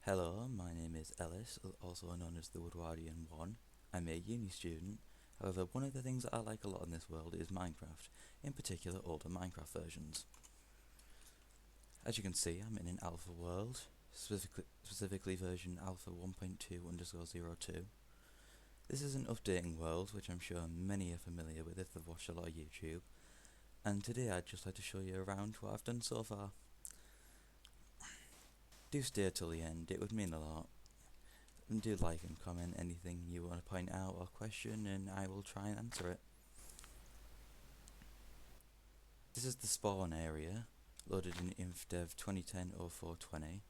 Hello, my name is Ellis, also known as the Woodwardian One. I'm a uni student. However, one of the things that I like a lot in this world is Minecraft, in particular older Minecraft versions. As you can see, I'm in an alpha world, specifically version alpha 1.2_02. This is an updating world, which I'm sure many are familiar with if they've watched a lot of YouTube, and today I'd just like to show you around what I've done so far. Do stay till the end, it would mean a lot. And do like and comment anything you want to point out or question, and I will try and answer it. This is the spawn area, loaded in InfDev 2010-0420.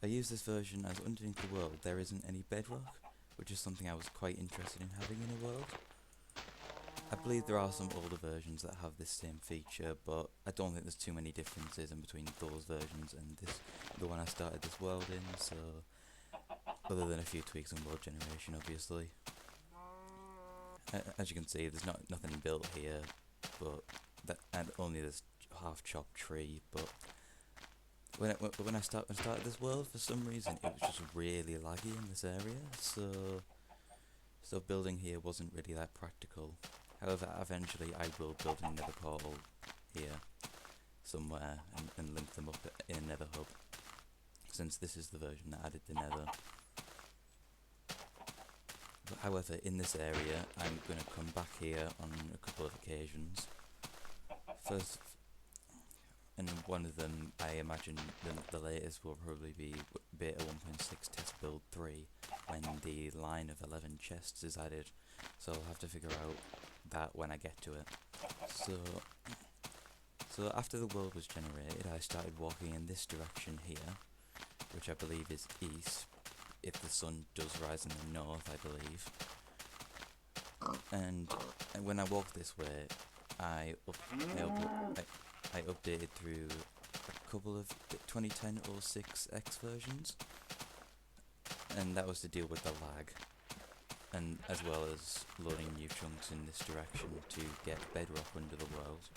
I use this version as underneath the world there isn't any bedrock, which is something I was quite interested in having in a world. I believe there are some older versions that have this same feature, but I don't think there's too many differences in between those versions and the one I started this world in, so other than a few tweaks in world generation, obviously. As you can see, there's nothing built here, and only this half chopped tree. But when I started this world, for some reason it was just really laggy in this area, so building here wasn't really that practical. However, eventually I will build a nether portal here somewhere and link them up in a nether hub, since this is the version that added the nether. However, in this area, I'm going to come back here on a couple of occasions. First, and one of them, I imagine the latest will probably be Beta 1.6 Test Build 3, when the line of 11 chests is added, so I'll have to figure out that when I get to it. So after the world was generated, I started walking in this direction here, which I believe is east, if the sun does rise in the north, I believe. And when I walked this way, I updated through a couple of 2010-06X versions, and that was to deal with the lag, and as well as loading new chunks in this direction to get bedrock under the world.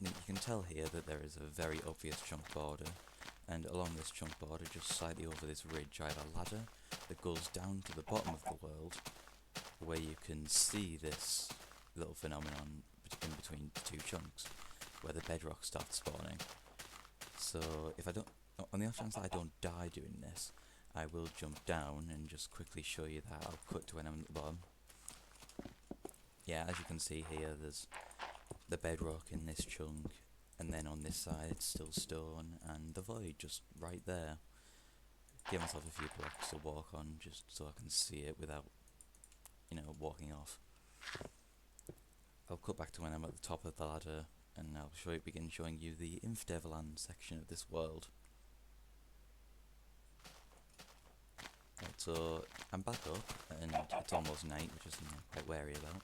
You can tell here that there is a very obvious chunk border, and along this chunk border, just slightly over this ridge, I have a ladder that goes down to the bottom of the world, where you can see this little phenomenon in between the two chunks, where the bedrock starts spawning. So if I don't, on the off chance that I don't die doing this, I will jump down and just quickly show you that. I'll cut to when I'm at the bottom. Yeah, as you can see here, there's the bedrock in this chunk, and then on this side it's still stone, and the void just right there. Give myself a few blocks to walk on, just so I can see it without, walking off. I'll cut back to when I'm at the top of the ladder, and I'll begin showing you the InfDevland section of this world. Right, so I'm back up, and it's almost night, which is something I'm quite wary about.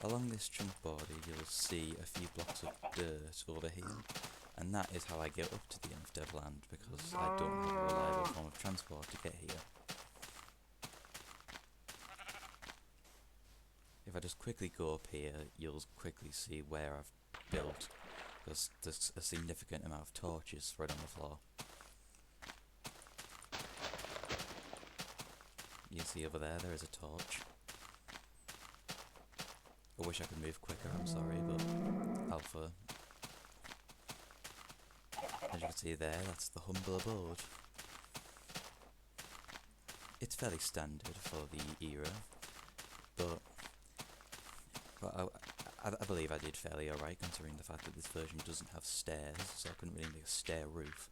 Along this chunk border, you'll see a few blocks of dirt over here, and that is how I get up to the InfDevland, because I don't have a reliable form of transport to get here. If I just quickly go up here, you'll quickly see where I've built, because there's a significant amount of torches spread on the floor. You see over there is a torch. I wish I could move quicker, I'm sorry, but alpha. As you can see there, that's the humble abode. It's fairly standard for the era, but I believe I did fairly alright, considering the fact that this version doesn't have stairs, so I couldn't really make a stair roof.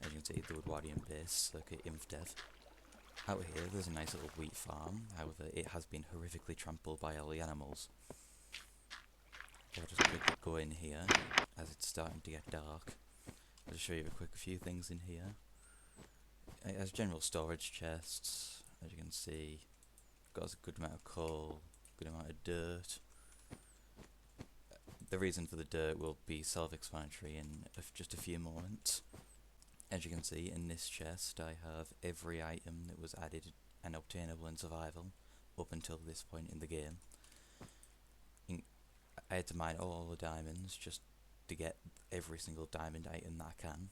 As you can see, the Woodwardian base, circuit InfDev. Out here there's a nice little wheat farm, however it has been horrifically trampled by all the animals. I'll just quickly go in here, as it's starting to get dark. I'll just show you a few things in here. It has general storage chests, as you can see. Got a good amount of coal, good amount of dirt. The reason for the dirt will be self-explanatory in just a few moments. As you can see, in this chest I have every item that was added and obtainable in survival up until this point in the game. I had to mine all the diamonds just to get every single diamond item that I can.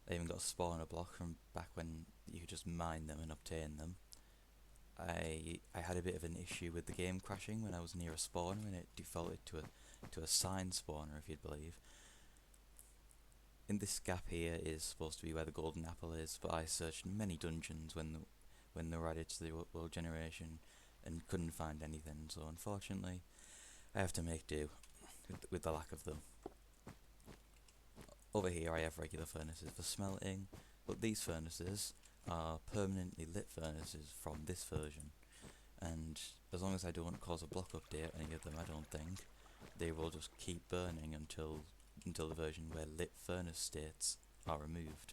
I even got a spawner block from back when you could just mine them and obtain them. I had a bit of an issue with the game crashing when I was near a spawner, and it defaulted to a sign spawner, if you'd believe. In this gap here is supposed to be where the golden apple is, but I searched many dungeons when they were added to the world generation and couldn't find anything, so unfortunately I have to make do with the lack of them. Over here I have regular furnaces for smelting, but these furnaces are permanently lit furnaces from this version, and as long as I don't cause a block update any of them, I don't think, they will just keep burning until the version where lit furnace states are removed.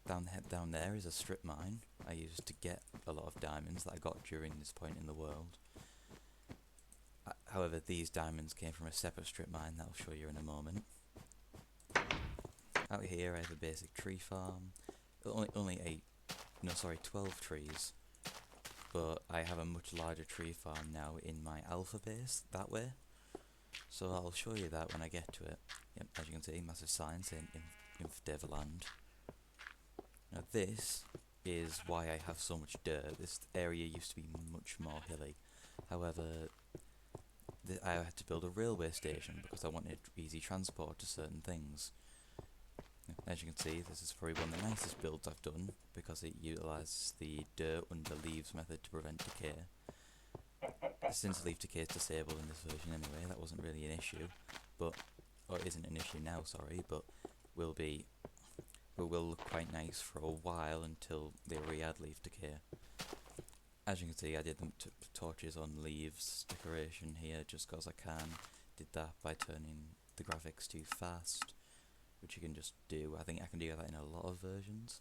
Down there is a strip mine I used to get a lot of diamonds that I got during this point in the world. However, these diamonds came from a separate strip mine that I'll show you in a moment. Out here I have a basic tree farm. Only 12 trees, but I have a much larger tree farm now in my alpha base that way, so I'll show you that when I get to it. Yep, as you can see, massive sign saying InfDevland. Now this is why I have so much dirt. This area used to be much more hilly. However, I had to build a railway station because I wanted easy transport to certain things. As you can see, this is probably one of the nicest builds I've done because it utilises the dirt under leaves method to prevent decay. Since leaf decay is disabled in this version anyway, that wasn't really an issue, or isn't an issue now, sorry, but will look quite nice for a while until they re-add leaf decay. As you can see, I did the torches on leaves decoration here just because I can. Did that by turning the graphics too fast, which you can just do. I think I can do that in a lot of versions,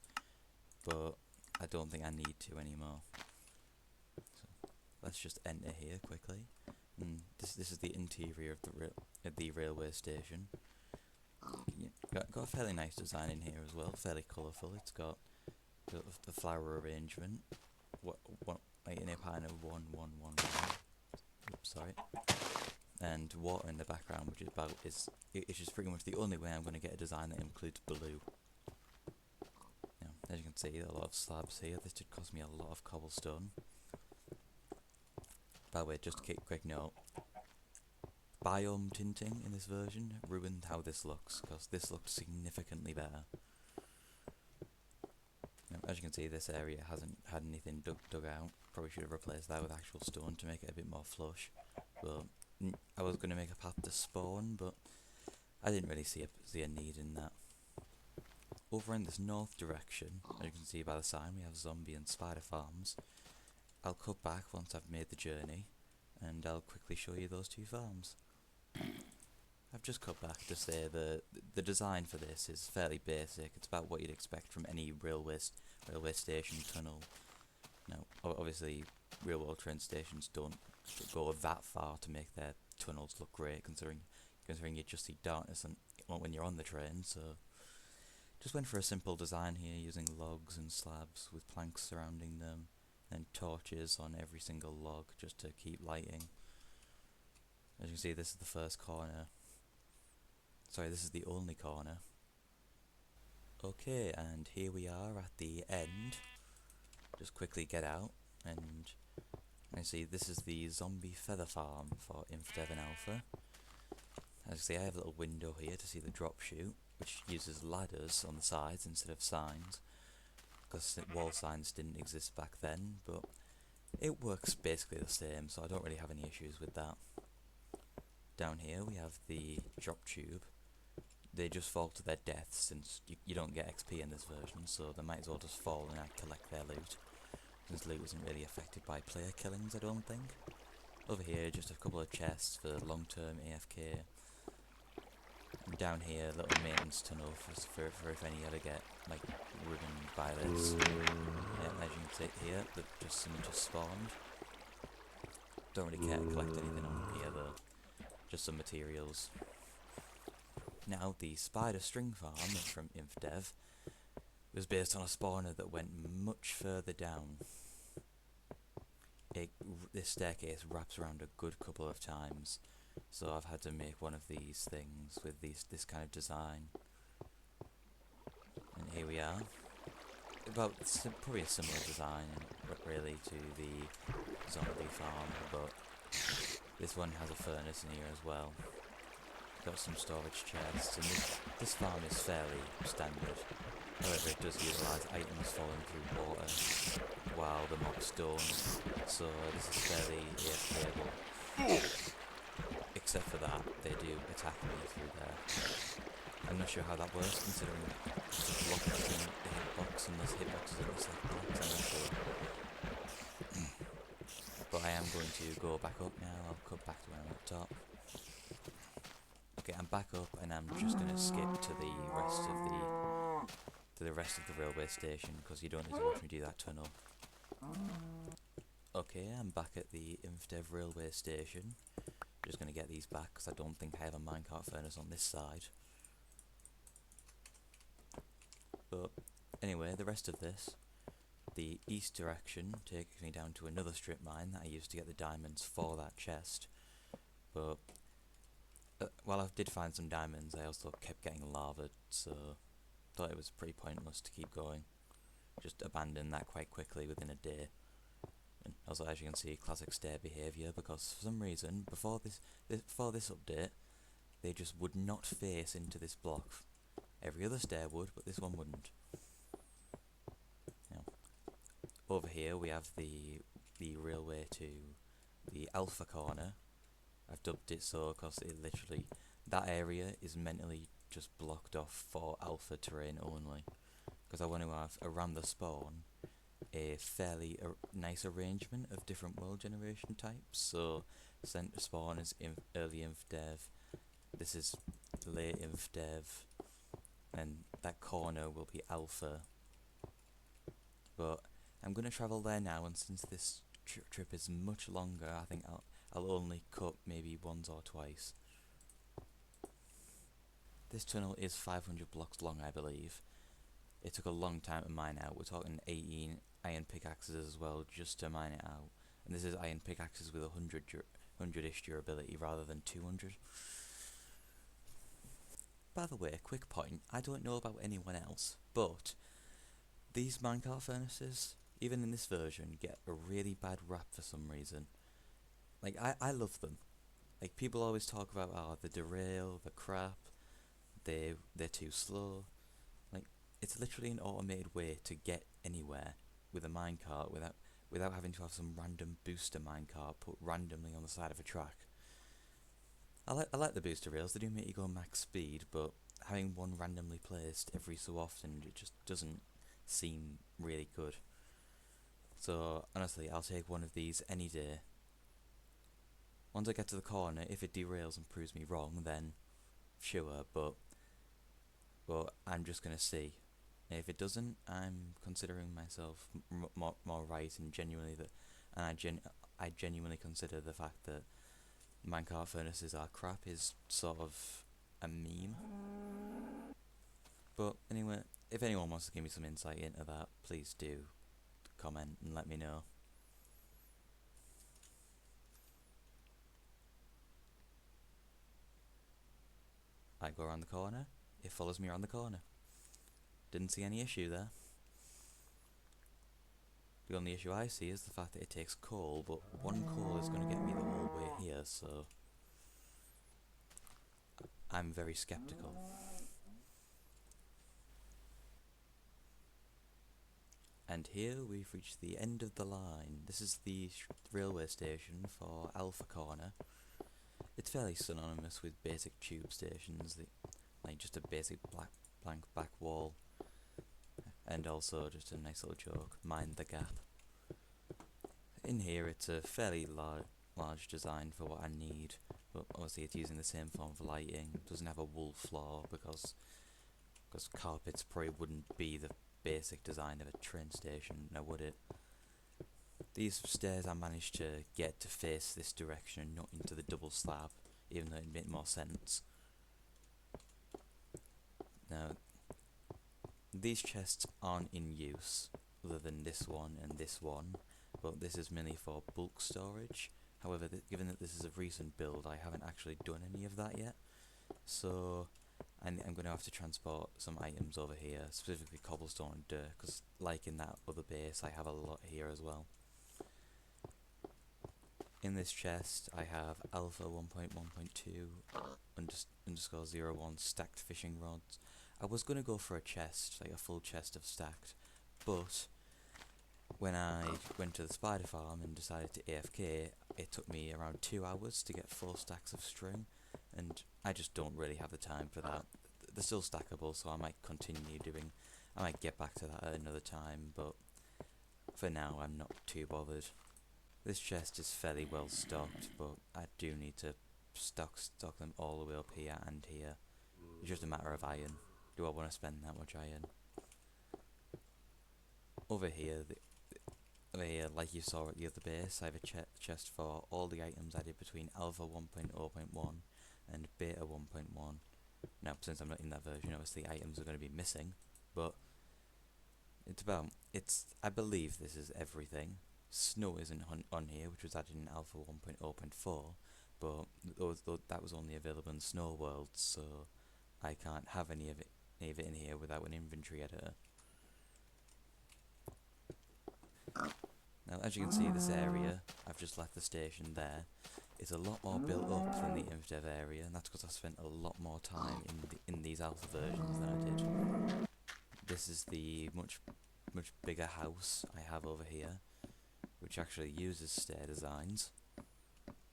but I don't think I need to anymore. So let's just enter here quickly. And this is the interior of the railway station. Got a fairly nice design in here as well, fairly colourful. It's got the flower arrangement. In a pattern of 1, 1, 1, 1. Oops, sorry. And water in the background, which is it's just pretty much the only way I'm going to get a design that includes blue. Now, as you can see, a lot of slabs here. This did cost me a lot of cobblestone. By the way, just a quick note. Biome tinting in this version ruined how this looks, because this looked significantly better. Now, as you can see, this area hasn't had anything dug out. Probably should have replaced that with actual stone to make it a bit more flush. But I was going to make a path to spawn, but I didn't really see a need in that. Over in this north direction, as you can see by the sign, we have zombie and spider farms. I'll cut back once I've made the journey, and I'll quickly show you those two farms. I've just cut back to say the design for this is fairly basic. It's about what you'd expect from any railway station tunnel. Now, obviously, real-world train stations don't go that far to make their tunnels look great, considering you just see darkness when you're on the train. So, just went for a simple design here, using logs and slabs with planks surrounding them, and torches on every single log just to keep lighting. As you can see, this is the first corner. Sorry, this is the only corner. Okay, and here we are at the end. Just quickly get out, and I see this is the zombie feather farm for InfDev and Alpha. As you see, I have a little window here to see the drop chute, which uses ladders on the sides instead of signs, because wall signs didn't exist back then, but it works basically the same, so I don't really have any issues with that. Down here we have the drop tube. They just fall to their deaths since you don't get XP in this version, so they might as well just fall and collect their loot. This loot isn't really affected by player killings, I don't think. Over here, just a couple of chests for long-term AFK. And down here, a little maintenance tunnel for if any ever get like ruined by this. Yeah, as you can see here, someone just spawned. Don't really care to collect anything on here though, just some materials. Now, the spider string farm from InfDev was based on a spawner that went much further down. This staircase wraps around a good couple of times, So I've had to make one of these things with this kind of design. And here we are. Probably a similar design, really, to the zombie farm, but this one has a furnace in here as well. Got some storage chests, and this farm is fairly standard. However, it does utilise items falling through water while the mobs don't, so this is fairly AFKable. Except for that, they do attack me through there. I'm not sure how that works, considering it's a block between the hitbox and there's hitboxes in the second box, I'm not sure. But I am going to go back up now. I'll cut back to when I'm up top. Okay, I'm back up, and I'm just going to skip to the rest of the railway station, because you don't need to watch me do that tunnel. Okay, I'm back at the InfDev railway station. Just going to get these back, because I don't think I have a minecart furnace on this side. But anyway, the rest of this, the east direction takes me down to another strip mine that I used to get the diamonds for that chest. But while I did find some diamonds, I also kept getting lava, so thought it was pretty pointless to keep going. Just abandoned that quite quickly within a day. And also, as you can see, classic stair behaviour, because for some reason, before this update, they just would not face into this block. Every other stair would, but this one wouldn't. Now, over here we have the railway to the Alpha Corner. I've dubbed it so because it literally, that area is mentally just blocked off for alpha terrain only. Because I want to have around the spawn a fairly nice arrangement of different world generation types. So center spawn is early InfDev, this is late InfDev, and that corner will be alpha. But I'm going to travel there now, and since this trip is much longer, I think I'll only cut maybe once or twice. This tunnel is 500 blocks long, I believe. It took a long time to mine out. We're talking 18 iron pickaxes as well, just to mine it out. And this is iron pickaxes with 100-ish durability rather than 200. By the way, quick point, I don't know about anyone else, but these minecart furnaces, even in this version, get a really bad rap for some reason. Like, I love them. Like, people always talk about, oh, the derail, the crap, they're too slow. Like, it's literally an automated way to get anywhere with a minecart without having to have some random booster minecart put randomly on the side of a track. I like the booster rails, they do make you go max speed, but having one randomly placed every so often, it just doesn't seem really good. So, honestly, I'll take one of these any day. Once I get to the corner, if it derails and proves me wrong, then sure, but I'm just gonna see. And if it doesn't, I'm considering myself more right, and I genuinely consider the fact that minecart furnaces are crap is sort of a meme. But anyway, if anyone wants to give me some insight into that, please do comment and let me know. I go around the corner, it follows me around the corner. Didn't see any issue there. The only issue I see is the fact that it takes coal, but one coal is going to get me the whole way here, so I'm very skeptical. And here we've reached the end of the line. This is the railway station for Alpha Corner. It's fairly synonymous with basic tube stations, like just a basic blank back wall, and also just a nice little joke, mind the gap. In here it's a fairly large design for what I need, but obviously it's using the same form of lighting. It doesn't have a wool floor because carpets probably wouldn't be the basic design of a train station, now would it? These stairs I managed to get to face this direction and not into the double slab, even though it made more sense. Now, these chests aren't in use, other than this one and this one, but this is mainly for bulk storage. However, given that this is a recent build, I haven't actually done any of that yet. So I'm going to have to transport some items over here, specifically cobblestone and dirt, because like in that other base, I have a lot here as well. In this chest, I have alpha 1.1.2 underscore 01 stacked fishing rods. I was going to go for a chest, like a full chest of stacked, but when I went to the spider farm and decided to AFK, it took me around 2 hours to get 4 stacks of string, and I just don't really have the time for that. They're still stackable, so I might continue doing, I might get back to that at another time, but for now I'm not too bothered. This chest is fairly well stocked, but I do need to stock them all the way up here and here. It's just a matter of iron. Do I want to spend that much iron? Over here, like you saw at the other base, I have a chest for all the items I did between Alpha 1.0.1 and Beta 1.1. Now, since I'm not in that version, obviously items are going to be missing, but I believe this is everything. Snow isn't on here, which was added in Alpha 1.0.4, but that was only available in Snow World, so I can't have any of it in here without an inventory editor. Now, as you can see, this area, I've just left the station there, is a lot more built up than the InfDev area, and that's because I spent a lot more time in these alpha versions than I did. This is the much bigger house I have over here, which actually uses stair designs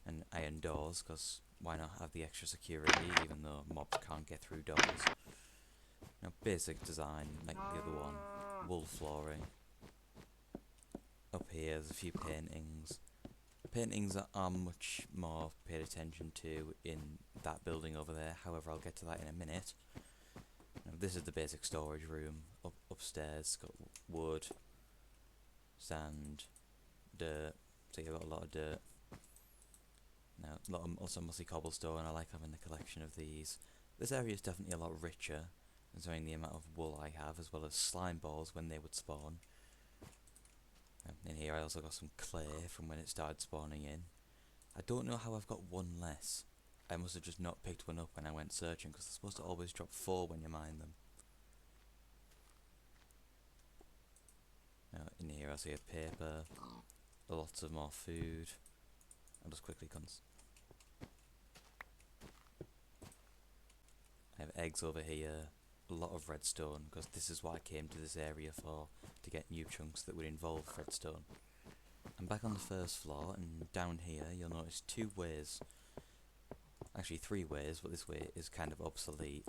and iron doors, because why not have the extra security even though mobs can't get through doors. Now, basic design like the other one, wool flooring. Up here there's a few paintings. Paintings are much more paid attention to in that building over there, however I'll get to that in a minute. Now, this is the basic storage room. Upstairs, got wood, sand, dirt, so you've got a lot of dirt. Now, also mostly cobblestone. I like having the collection of these. This area is definitely a lot richer, considering the amount of wool I have, as well as slime balls when they would spawn. In here I also got some clay from when it started spawning in. I don't know how I've got one less. I must have just not picked one up when I went searching, because they're supposed to always drop 4 when you mine them. Now in here I see a paper, lots of more food. I'll just quickly I have eggs over here, a lot of redstone, because this is what I came to this area for, to get new chunks that would involve redstone. I'm back on the first floor, and down here you'll notice 2 ways. Actually 3 ways, but this way is kind of obsolete.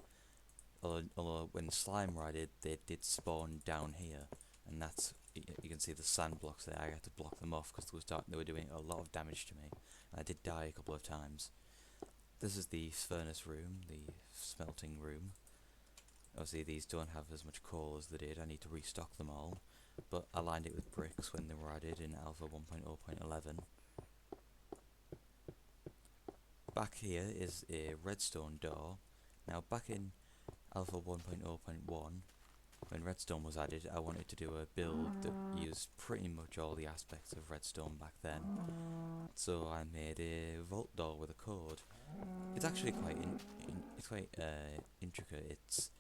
Although when slime raided, they did spawn down here, and that's, you can see the sand blocks there. I had to block them off because they were doing a lot of damage to me, and I did die a couple of times. This is the furnace room, the smelting room. Obviously these don't have as much coal as they did, I need to restock them all, but I lined it with bricks when they were added in Alpha 1.0.11. Back here is a redstone door. Now back in Alpha 1.0.1, when redstone was added, I wanted to do a build that used pretty much all the aspects of redstone back then. So I made a vault door with a code. It's actually quite intricate.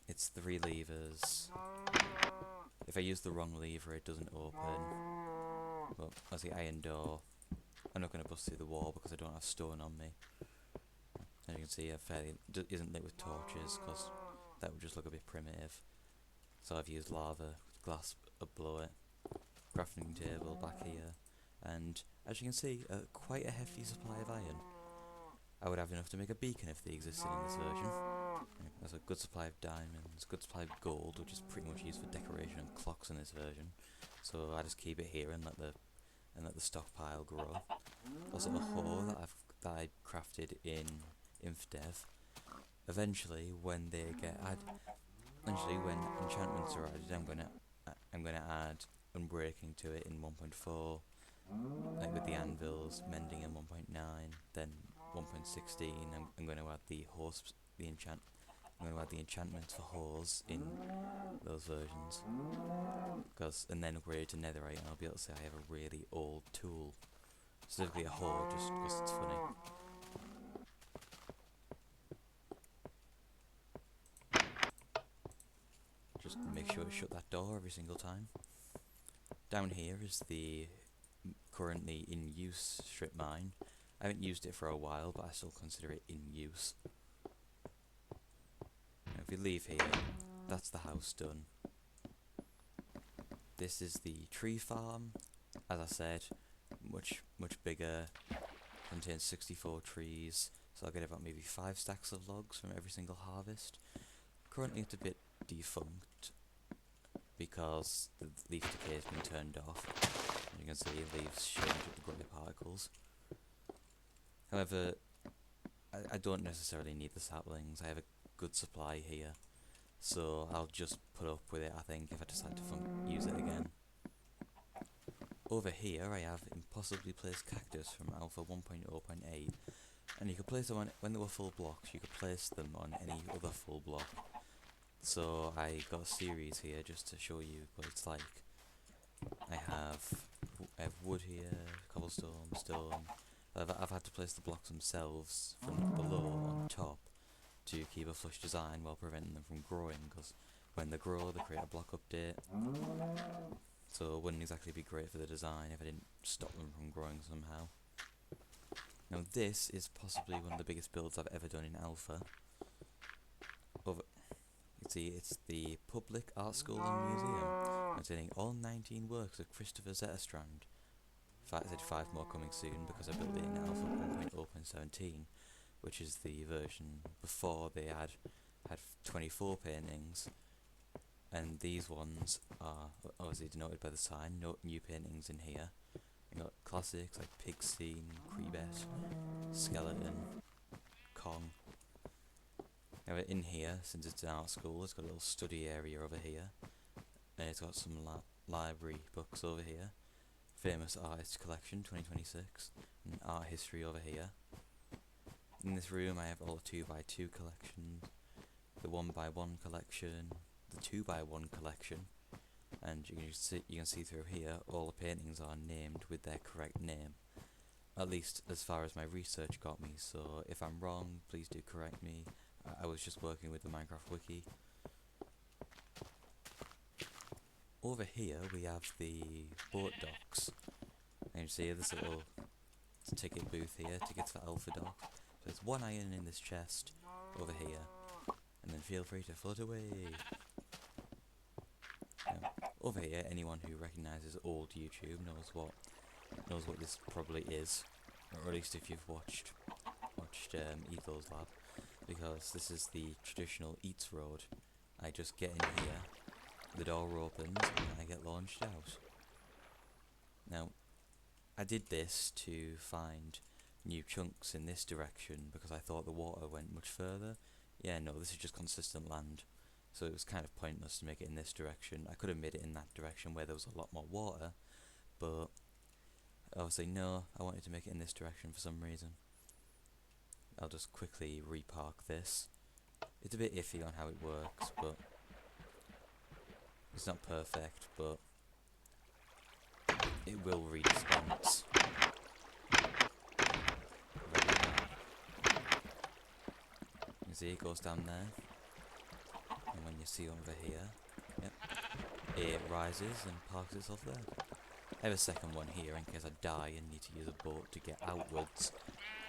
It's 3 levers. If I use the wrong lever, it doesn't open. But as the iron door, I'm not going to bust through the wall because I don't have stone on me. As you can see, it isn't lit with torches because that would just look a bit primitive. So I've used lava, glass below it, crafting table back here, and as you can see, quite a hefty supply of iron. I would have enough to make a beacon if they existed in this version. There's a good supply of diamonds, good supply of gold, which is pretty much used for decoration and clocks in this version. So I just keep it here and let the stockpile grow. Also a hoe that I crafted in InfDev. Eventually, when enchantments are added, I'm gonna add unbreaking to it in 1.4, like with the anvils, mending in 1.9, then 1.16. I'm going to add I'm going to add the enchantments for hoes in those versions, and then upgrade it to netherite, and I'll be able to say I have a really old tool. specifically a whore, just because it's funny. Just make sure to shut that door every single time. Down here is the currently in use strip mine. I haven't used it for a while, but I still consider it in use. Now if you leave here, that's the house done. This is the tree farm. As I said, much bigger. Contains 64 trees, so I'll get about maybe 5 stacks of logs from every single harvest. Currently it's a bit defunct because the leaf decay has been turned off. And you can see leaves showing up the grey particles. However, I don't necessarily need the saplings. I have a good supply here, so I'll just put up with it, I think, if I decide to use it again. Over here I have impossibly placed cactus from Alpha 1.0.8, and you could place them on, when they were full blocks, you could place them on any other full block. So I got a series here just to show you what it's like. I have wood here, cobblestone, stone. I've had to place the blocks themselves from below on top to keep a flush design while preventing them from growing, because when they grow they create a block update. So it wouldn't exactly be great for the design if I didn't stop them from growing somehow. Now this is possibly one of the biggest builds I've ever done in Alpha. You can see it's the Public Art School and Museum, containing all 19 works of Christopher Zetterstrand. In fact, I said 5 more coming soon because I built it in Alpha 1.0.17, which is the version before they had 24 paintings. And these ones are obviously denoted by the sign, no new paintings in here. You got classics like Pig Scene, Creebet, Skeleton, Kong. Now in here, since it's an art school, it's got a little study area over here. And it's got some library books over here. Famous Artist Collection 2026, and Art History over here. In this room I have all the 2x2 collections, the 1x1 collection, the 2x1 collection, and you can see through here all the paintings are named with their correct name, at least as far as my research got me, so if I'm wrong please do correct me. I was just working with the Minecraft wiki. Over here we have the boat docks, and you see this little ticket booth here, tickets for Alpha Dock. So there's 1 iron in this chest over here, and then feel free to float away. Now, over here, anyone who recognises old YouTube knows what this probably is, or at least if you've watched Eagle's Lab, because this is the traditional Eats Road. I just get in here, the door opens, and I get launched out. Now, I did this to find new chunks in this direction because I thought the water went much further. Yeah, no, this is just consistent land, so it was kind of pointless to make it in this direction. I could have made it in that direction where there was a lot more water, but obviously no, I wanted to make it in this direction for some reason. I'll just quickly repark this. It's a bit iffy on how it works, but it's not perfect, but it will redispense. You see it goes down there, and when you see over here, yep, it rises and parks itself there. I have a second one here in case I die and need to use a boat to get outwards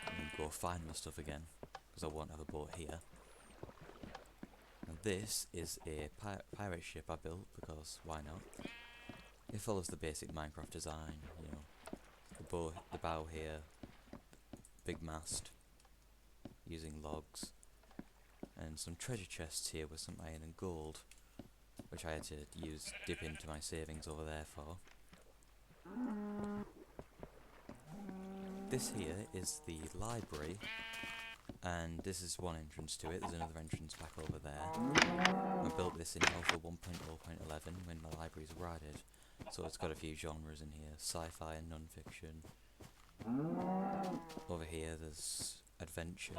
and go find my stuff again, because I won't have a boat here. Now this is a pirate ship I built because why not? It follows the basic Minecraft design, you know, the bow here, big mast, using logs, and some treasure chests here with some iron and gold, which I had to dip into my savings over there for. This here is the library, and this is one entrance to it. There's another entrance back over there. I built this in Alpha 1.0.11 when the libraries were added, so it's got a few genres in here, sci-fi and non-fiction. Over here there's adventure.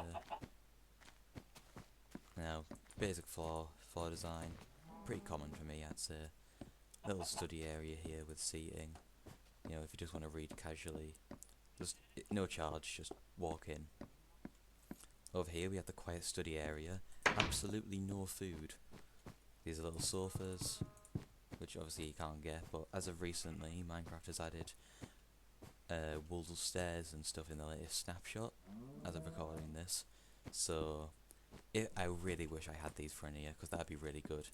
Now, basic floor design, pretty common for me, I'd say. Little study area here with seating, you know, if you just want to read casually. There's no charge, just walk in. Over here we have the quiet study area. Absolutely no food. These are little sofas, which obviously you can't get, but as of recently, Minecraft has added wool stairs and stuff in the latest snapshot, as of recording this. So, I really wish I had these for in here, because that'd be really good.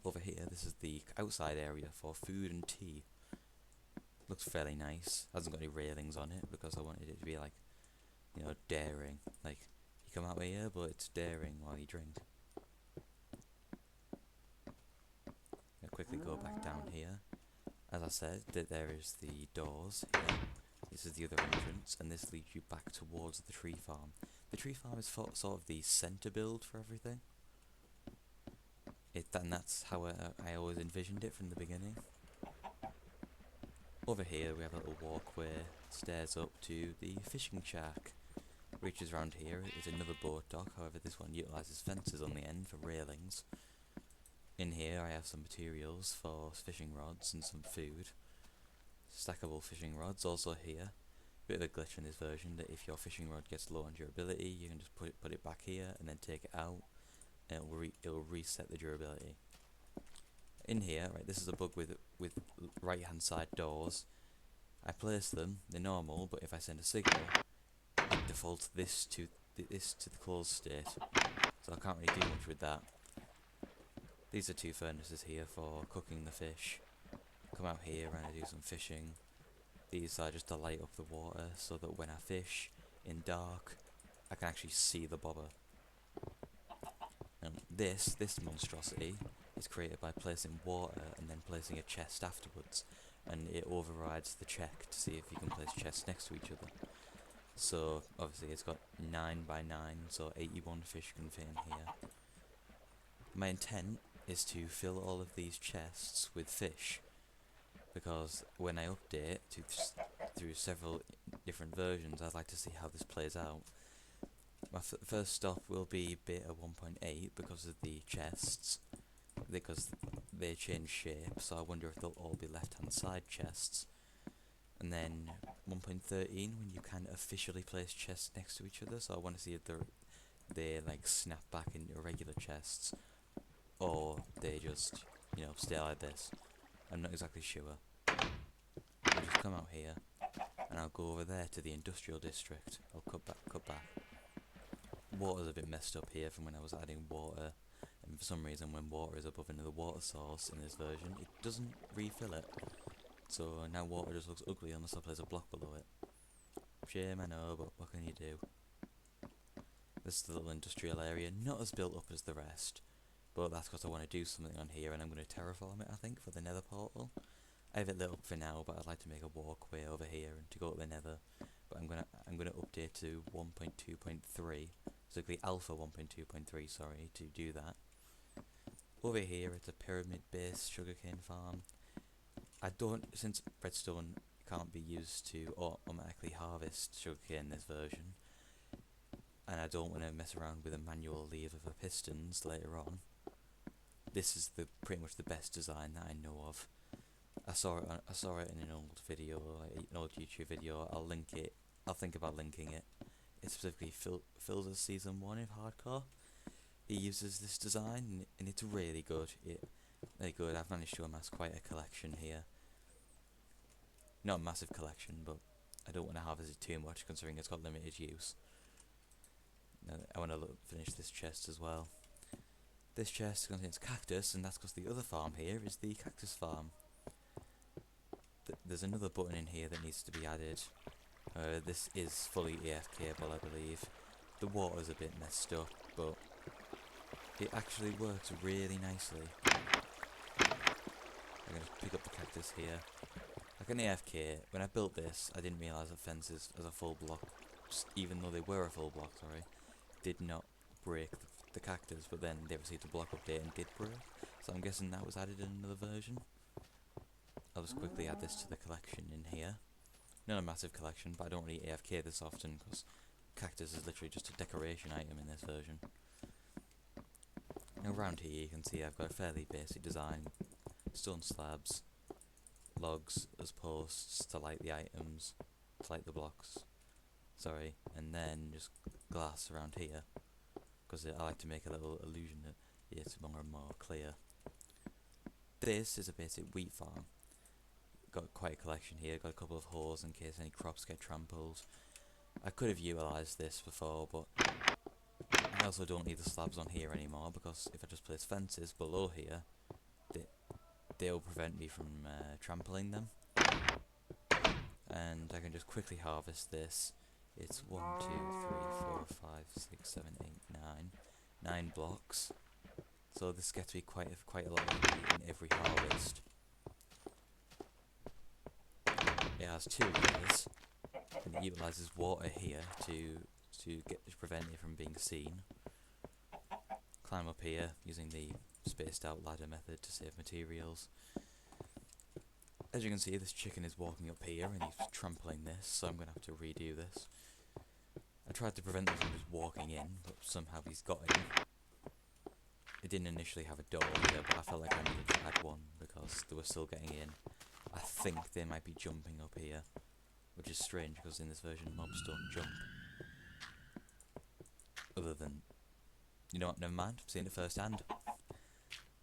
Over here, this is the outside area for food and tea. Looks fairly nice. Hasn't got any railings on it, because I wanted it to be like, you know, daring. Like, you come out of here, but it's daring while you drink. I'll quickly go back down here. As I said, there is the doors here. This is the other entrance, and this leads you back towards the tree farm. The tree farm is sort of the centre build for everything. And that's how I always envisioned it from the beginning. Over here we have a little walkway, stairs up to the fishing shack. Reaches around here is another boat dock, however this one utilises fences on the end for railings. In here I have some materials for fishing rods and some food. Stackable fishing rods also here. Bit of a glitch in this version that if your fishing rod gets low on durability, you can just put it back here and then take it out, and it'll reset the durability. In here, right, this is a bug with right hand side doors. I place them, they're normal, but if I send a signal, it defaults this to the closed state, so I can't really do much with that. These are two furnaces here for cooking the fish. Come out here and I do some fishing. These are just to light up the water so that when I fish in dark, I can actually see the bobber. This monstrosity is created by placing water and then placing a chest afterwards, and it overrides the check to see if you can place chests next to each other. So obviously it's got 9 by 9, so 81 fish can fit in here. My intent is to fill all of these chests with fish, because when I update through several different versions, I'd like to see how this plays out. My first stop will be beta 1.8 because of the chests, because they change shape, so I wonder if they'll all be left hand side chests. And then 1.13 when you can officially place chests next to each other, so I want to see if they like snap back into regular chests, or they just, you know, stay like this. I'm not exactly sure. I'll just come out here, and I'll go over there to the industrial district. I'll cut back. Water's a bit messed up here from when I was adding water, and for some reason when water is above another water source in this version, it doesn't refill it. So now water just looks ugly unless I place a block below it. Shame, I know, but what can you do? This is the little industrial area, not as built up as the rest, but that's because I want to do something on here, and I'm going to terraform it, I think, for the nether portal. I have it lit up for now, but I'd like to make a walkway over here and to go to the nether. But I'm gonna update to 1.2.3, specifically alpha 1.2.3, sorry, to do that. Over here it's a pyramid-based sugarcane farm. Since redstone can't be used to automatically harvest sugarcane in this version, and I don't want to mess around with a manual lever for pistons later on, this is pretty much the best design that I know of. I saw it in an old video, an old YouTube video. I'll link it. I'll think about linking it. It's specifically Phil's season 1 of Hardcore. He uses this design, and it's really good. Really good. I've managed to amass quite a collection here. Not a massive collection, but I don't want to harvest it too much, considering it's got limited use. I want to finish this chest as well. This chest contains cactus, and that's because the other farm here is the cactus farm. There's another button in here that needs to be added. This is fully AFKable, I believe. The water's a bit messed up, but it actually works really nicely. I'm going to pick up the cactus here. Like an AFK, when I built this, I didn't realise that fences as a full block, even though they were a full block, sorry, did not break the cactus, but then they received a block update and did break. So I'm guessing that was added in another version. I'll just quickly add this to the collection in here. Not a massive collection, but I don't really AFK this often because cactus is literally just a decoration item in this version. Now around here you can see I've got a fairly basic design. Stone slabs, logs as posts to light the items, like the blocks. Sorry, and then just glass around here, because I like to make a little illusion that it's more and more clear. This is a basic wheat farm. Got quite a collection here, got a couple of holes in case any crops get trampled. I could have utilised this before, but I also don't need the slabs on here anymore, because if I just place fences below here, they'll prevent me from trampling them. And I can just quickly harvest this. It's 1, 2, 3, 4, 5, 6, 7, 8, 9. 9 blocks. So this gets me quite a lot of wheat in every harvest. It has 2 layers, and it utilises water here to prevent it from being seen. Climb up here using the spaced out ladder method to save materials. As you can see, this chicken is walking up here and he's trampling this, so I'm going to have to redo this. I tried to prevent this from just walking in, but somehow he's got in. It didn't initially have a door here, but I felt like I needed to add one because they were still getting in. I think they might be jumping up here, which is strange because in this version mobs don't jump. Other than, you know what, never mind, I've seen it firsthand.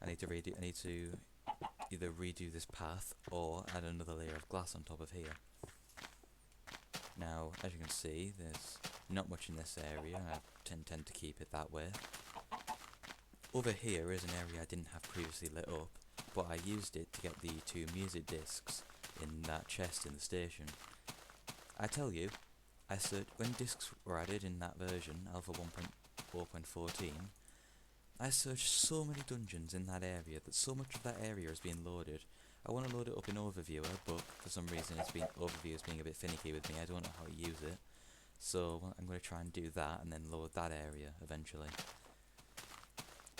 I need to either redo this path or add another layer of glass on top of here. Now, as you can see, there's not much in this area, and I tend to keep it that way. Over here is an area I didn't have previously lit up, but I used it to get the 2 music discs in that chest in the station. I tell you, when discs were added in that version, Alpha 1.4.14, I searched so many dungeons in that area that so much of that area has been loaded. I want to load it up in Overviewer, but for some reason Overviewer is being a bit finicky with me. I don't know how to use it. So I'm going to try and do that and then load that area eventually.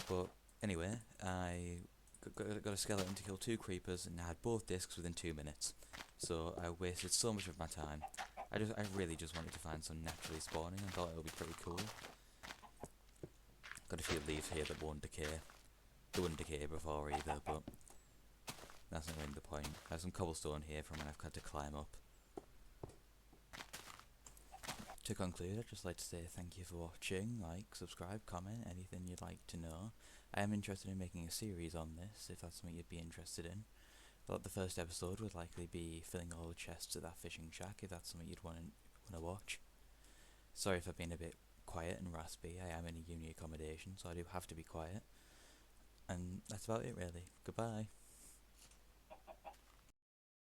But anyway, I got a skeleton to kill 2 creepers and had both discs within 2 minutes. So I wasted so much of my time. I really just wanted to find some naturally spawning and thought it would be pretty cool. Got a few leaves here that won't decay. They wouldn't decay before either, but that's not really the point. I have some cobblestone here from when I've had to climb up. To conclude, I'd just like to say thank you for watching, like, subscribe, comment, anything you'd like to know. I am interested in making a series on this, if that's something you'd be interested in. Thought the first episode would likely be filling all the chests at that fishing shack, if that's something you'd want to watch. Sorry if I've been a bit quiet and raspy. I am in a uni accommodation, so I do have to be quiet. And that's about it really. Goodbye.